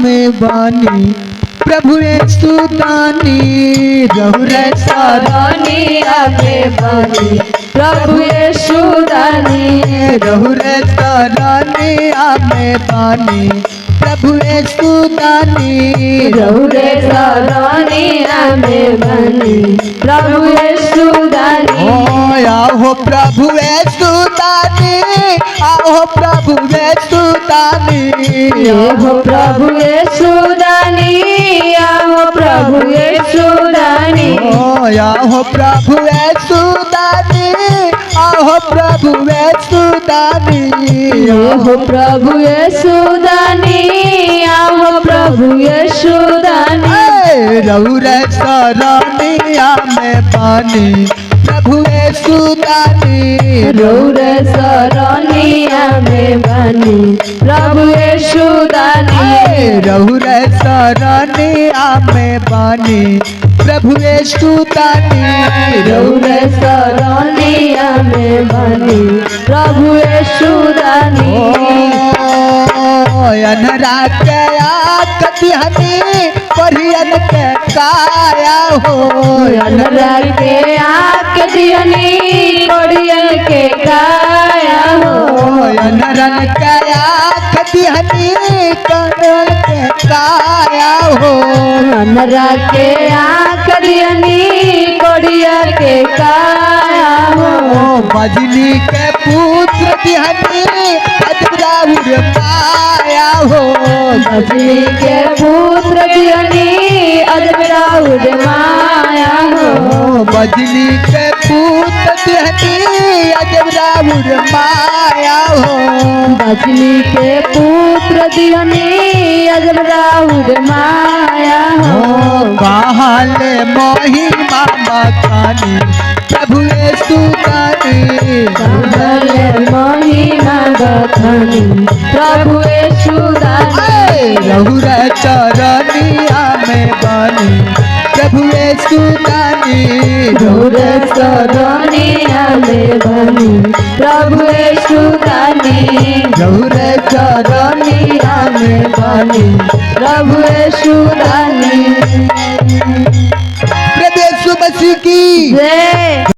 में बानी प्रभु सुदानी रहुरे सरनिया में बानी प्रभु सुदानी रहुरे सरनिया में बानी प्रभु सुदानी रहुरे सरनिया में बानी प्रभु सुदानी आहो प्रभु सुदानी आहो प्रभु सुदानी आहो प्रभु सुदानी आहो प्रभु सुदानी आहो प्रभु सुदानी आहो प्रभु सुदानी आहो प्रभु सुदानी आहो प्रभु सुदानी रहुरे सरनिया में बानी प्रभु सुदानी रहुरे सरनिया में बानी प्रभु सुदानी रहुरे सरनिया में बानी प्रभु सुदानी रहुरे सरनिया में बानी प्रभु सुदानी अनहरा के कतिहनी परियन के काया हो अनहरा के आक दियनी कोड़ियन के काया हो अनहरन के कतिहनी कनल के काया हो अनहरा के आक दियनी कोड़िया के काया हो मजली के पुत्र दिहनी अजराउर पाया हो मजली के पुत्र दियनी अजराउर माया हो मजली के पुत्र दिहनी अजराउर माया हो मजली के पुत्र दियनी अजराउर माया हो कहाले महिमा बखानी प्रभु सुदानी कहले महिमा बखानी प्रभु सुदानी रहुरे चरनिया में बानी प्रभु सुदानी रहुरे सरनिया में बानी प्रभु सुदानी रहुरे चरनिया में बानी प्रभु सुदानी प्रभु यीशु मसीह की जय।